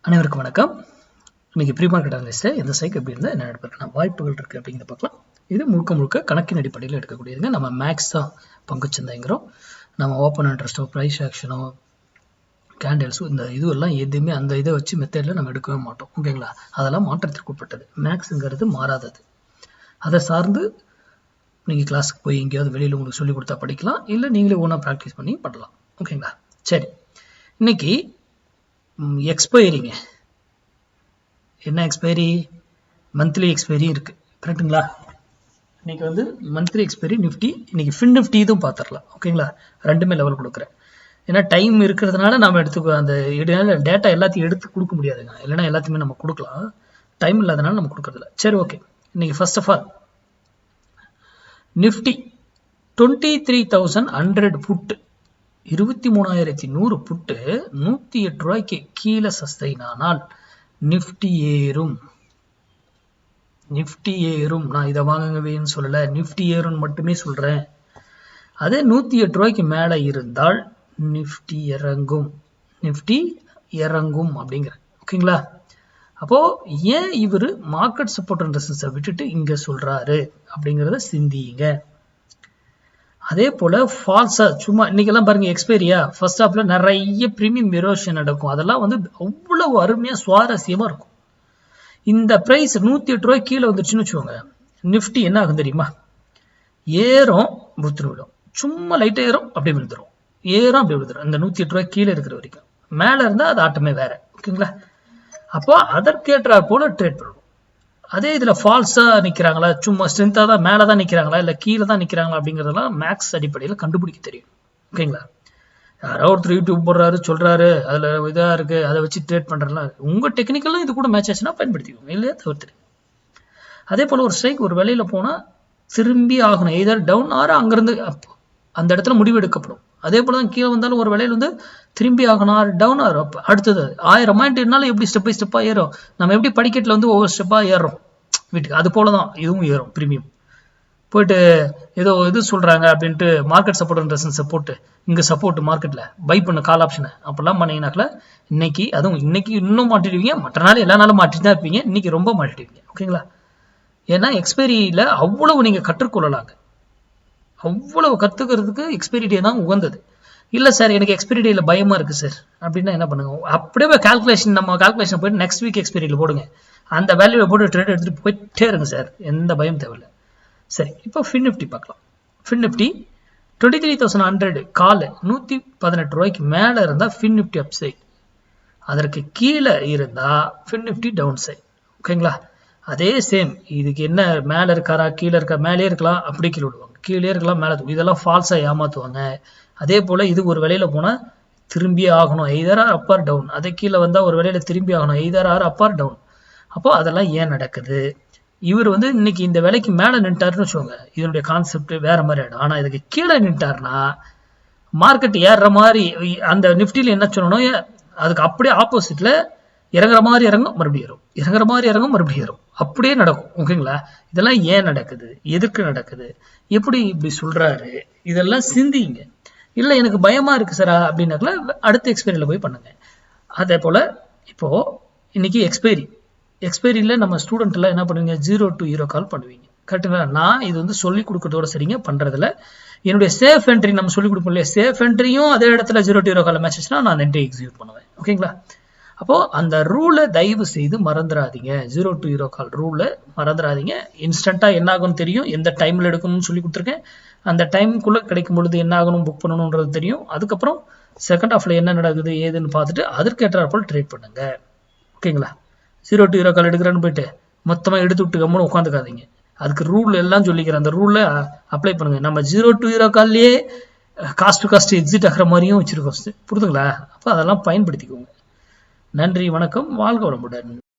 அனைவருக்கும் வணக்கம். இன்னைக்கு ப்ரீ மார்க்கெட் அனலிஸ்ட் எந்த சைக்கு எப்படி இருந்தால் என்ன எடுப்பேன் வாய்ப்புகள் இருக்குது அப்படிங்கிறத பார்க்கலாம். இது முழுக்க கணக்கின் அடிப்படையில் எடுக்கக்கூடியதுங்க. நம்ம மேக்ஸ் தான் பங்குச்சந்தைங்கிறோம். நம்ம ஓப்பன் இன்ட்ரெஸ்ட்டோ ப்ரைஸ் ஆக்ஷனோ கேண்டில்ஸோ இந்த இதுவெல்லாம் எதுவுமே அந்த இதை வச்சு மெத்தடில் நம்ம எடுக்கவே மாட்டோம். ஓகேங்களா? அதெல்லாம் மாற்றத்திற்கு உட்பட்டது. மேக்ஸுங்கிறது மாறாதது. அதை சார்ந்து நீங்கள் கிளாஸுக்கு போய் எங்கேயாவது வெளியில் உங்களுக்கு சொல்லிக் கொடுத்தா படிக்கலாம், இல்லை நீங்களே ஒன்றா ப்ராக்டிஸ் பண்ணி பண்ணலாம். ஓகேங்களா? சரி, இன்னைக்கு எக்ஸ்பைரிங்க. என்ன எக்ஸ்பைரி? மந்த்லி எக்ஸ்பைரி இருக்கு, கரெக்டுங்களா? இன்னைக்கு வந்து மந்த்லி எக்ஸ்பைரி நிஃப்டி, இன்னைக்கு ஃபின் நிஃப்டி இதுவும் பார்த்துடலாம். ஓகேங்களா? ரெண்டுமே லெவல் கொடுக்குறேன். ஏன்னா டைம் இருக்கிறதுனால நம்ம எடுத்துக்கோ, அந்த டேட்டா எல்லாத்தையும் எடுத்து கொடுக்க முடியாதுங்க. இல்லைன்னா எல்லாத்தையுமே நம்ம கொடுக்கலாம், டைம் இல்லாதனால நம்ம கொடுக்கறதில்ல. சரி, ஓகே. இன்னைக்கு ஃபர்ஸ்ட் ஆஃப் ஆல் நிஃப்டி 23,100 புட்டு, 23,100 புட்டு 108 ரூபாய்க்கு கீழே சஸ்டைன் ஆனால் நிஃப்டி ஏறும். நிஃப்டி ஏறும். நான் இதை வாங்குங்கன்னு சொல்லல, நிஃப்டி ஏறும் மட்டுமே சொல்றேன். அதே 108 ரூபாய்க்கு மேல இருந்தால் நிஃப்டி இறங்கும். நிஃப்டி இறங்கும் அப்படிங்கிற. ஓகேங்களா? அப்போ ஏன் இவரு மார்க்கெட் சப்போர்ட் அண்ட் ரெசிஸ்டன்ஸை விட்டுட்டு இங்க சொல்றாரு அப்படிங்கிறத சிந்திங்க. அதே போல ஃபால்ஸா சும்மா இன்னைக்கெல்லாம் பாருங்க எக்ஸ்பைரியா ஃபர்ஸ்ட் ஹாஃப்ல நிறைய பிரீமியம் எரோஷன் நடக்கும். அதெல்லாம் வந்து அவ்வளவு அருமையா சுவாரஸ்யமா இருக்கும். இந்த பிரைஸ் 108 ரூபாய் கீழே வந்துருச்சுன்னு வச்சுக்கோங்க, நிஃப்டி என்ன ஆகும் தெரியுமா? ஏறும், விழும். சும்மா லைட்டா ஏறும், அப்படியே விழுந்துரும். ஏறும், அப்படியே விழுந்துரும். இந்த 108 ரூபாய் கீழே இருக்கிற வரைக்கும். மேல இருந்தா அது ஆட்டமே வேற. ஓகேங்களா? அப்போ அதற்கேற்ற போல ட்ரேட் பண்ணுவோம். அதே இதுல ஃபால்ஸா நிக்கிறாங்களா, சும்மா ஸ்ட்ரென்த்தா தான் மேலதான் நிக்கிறாங்களா இல்ல கீழே தான் நிக்கிறாங்களா அப்படிங்கறதெல்லாம் மேக்ஸ் அடிப்படையில் கண்டுபிடிக்க தெரியும். ஓகேங்களா? யாரோ ஒருத்தர் யூடியூப் போடுறாரு, சொல்றாரு, அதுல இதா இருக்கு, அதை வச்சு ட்ரேட் பண்றதுலாம் உங்க டெக்னிக்கலும் இது கூட மேட்ச் ஆச்சுன்னா பயன்படுத்திக்கோங்க, இல்லையா தவிர்த்து. அதே போல ஒரு ஸ்ட்ரைக் ஒரு வேலையில போனா திரும்பி ஆகணும், எதர் டவுன் ஆர் அங்கிருந்து அந்த இடத்துல முடிவு எடுக்கப்படும். அதே போலதான் கீழே வந்தாலும் ஒரு வேலையில வந்து திரும்பி ஆகணும், ஆர் டவுன் ஆர் அப். அடுத்தது 1000 பாயிண்ட் எப்படி ஸ்டெப் பை ஸ்டெப்பா ஏறும், நம்ம எப்படி படிக்கட்டுல வந்து ஒவ்வொரு ஸ்டெப்பா ஏறுறோம் வீட்டுக்கு, அது போலதான் இதுவும் ஏறும். பிரீமியம் போயிட்டு ஏதோ இது சொல்றாங்க அப்படின்ட்டு மார்க்கெட் சப்போர்ட் அண்ட் ரெசிஸ்டன்ஸ் போட்டு இங்க சப்போர்ட் மார்க்கெட்ல பை பண்ண கால் ஆப்ஷனை அப்பெல்லாம் பண்ணீங்கன்னாக்கல இன்னைக்கு, அதுவும் இன்னைக்கு இன்னும் மாட்டிடுவீங்க. மற்ற நாள் எல்லா நாளும் மாட்டிட்டு தான் இருப்பீங்க, இன்னைக்கு ரொம்ப மாட்டிடுவீங்க. ஓகேங்களா? ஏன்னா எக்ஸ்பைரியில அவ்வளவு நீங்க கற்றுக்கொள்ளலாங்க. அவ்வளவு கத்துக்கிறதுக்கு எக்ஸ்பைரி டே தான் உகந்தது. இல்ல சார் எனக்கு எக்ஸ்பைரி டேல பயமா இருக்கு சார் அப்படின்னா என்ன பண்ணுங்க, அப்படியே கால்குலேஷன் நம்ம கால்குலேஷன் போயிட்டு நெக்ஸ்ட் வீக் எக்ஸ்பைரியில போடுங்க, அந்த வேல்யூவை போட்டு ட்ரேட் எடுத்துட்டு போயிட்டே இருங்க சார், எந்த பயம் தேவையில்லை. சரி, இப்போ ஃபின் நிஃப்டி பார்க்கலாம். ஃபின் நிஃப்டி 23,100 கால் 118 ரூபாய்க்கு மேல இருந்தா ஃபின் நிஃப்டி அப் சைட், அதற்கு கீழே இருந்தா ஃபின் நிஃப்டி டவுன் சைட். ஓகேங்களா? அதே சேம் இதுக்கு என்ன மேல இருக்காரா கீழே இருக்கா, மேலே இருக்கலாம், அப்படி கீழே விடுவாங்க, கீழே இருக்கலாம், மேலே, இதெல்லாம் ஃபால்ஸா ஏமாத்துவாங்க. அதே போல இது ஒரு வேலையில போனா திரும்பி ஆகணும், either or up or down. அதே கீழே வந்தா ஒரு வேலையில திரும்பி ஆகணும், either or up or down. அப்போ அதெல்லாம் ஏன் நடக்குது? இவர் வந்து இன்னைக்கு இந்த வேலைக்கு மேல நின்ட்டாருன்னு வச்சுக்கோங்க, இதனுடைய கான்செப்ட் வேற மாதிரி ஆயிடும். ஆனா இதுக்கு கீழே நின்ட்டாருன்னா மார்க்கெட் ஏறுற மாதிரி, அந்த நிஃப்டியில என்ன சொல்லணும், அதுக்கு அப்படியே ஆப்போசிட்ல இறங்குற மாதிரி இறங்கும், மறுபடியும் ஏறும், இறங்குற மாதிரி இறங்கும், மறுபடியும் ஏறும், அப்படியே நடக்கும். ஓகேங்களா? இதெல்லாம் ஏன் நடக்குது, எதுக்கு நடக்குது, எப்படி இப்படி சொல்றாரு, இதெல்லாம் சிந்திங்க. இல்ல எனக்கு பயமா இருக்கு சார் அப்படின்னாக்கல அடுத்த எக்ஸ்பைரியில போய் பண்ணுங்க. அதே போல இப்போ இன்னைக்கு எக்ஸ்பைரியில நம்ம ஸ்டூடெண்ட் எல்லாம் என்ன பண்ணுவீங்க, 0 to 0 கால் பண்ணுவீங்க. கரெக்டுங்களா? நான் இது வந்து சொல்லி கொடுக்கறதோட சரிங்க பண்றதுல என்னுடைய சேஃப் என்ட்ரி நம்ம சொல்லி கொடுப்போம் இல்லையா, சேஃப் என்ட்ரியும் அதே இடத்துல 0 to 0 கால் மேட்ச்னா நான் என்ட்ரி எக்ஸிக்யூட் பண்ணுவேன். ஓகேங்களா? அப்போ அந்த ரூலை தயவு செய்து மறந்துடாதீங்க. 0 to 0 கால் ரூலை மறந்துடாதீங்க. இன்ஸ்டன்டா என்ன ஆகும்னு தெரியும், எந்த டைம்ல எடுக்கணும்னு சொல்லி கொடுத்துருக்கேன். அந்த டைமுக்குள்ள கிடைக்கும் பொழுது என்ன ஆகணும், புக் பண்ணணும்ன்றது தெரியும். அதுக்கப்புறம் செகண்ட் ஹாஃப்ல என்ன நடக்குது ஏதுன்னு பார்த்துட்டு அதற்கேற்றாற்போல் ட்ரேட் பண்ணுங்க. ஓகேங்களா? 0 to 0 கால் எடுக்கிறேன்னு போயிட்டு மொத்தமா எடுத்து விட்டு கம்முன்னு உட்காந்துக்காதீங்க. அதுக்கு ரூல் எல்லாம் சொல்லிக்கிறேன், அந்த ரூல்ல அப்ளை பண்ணுங்க. நம்ம 0 to 0 கால்லயே காஸ்ட் டு காஸ்ட் எக்ஸிட் ஆகிற மாதிரியும் வச்சிருக்கோம், புரிதுங்களா? அப்போ அதெல்லாம் பயன்படுத்திக்கோங்க. நன்றி, வணக்கம், வாழ்க வளமுடன்.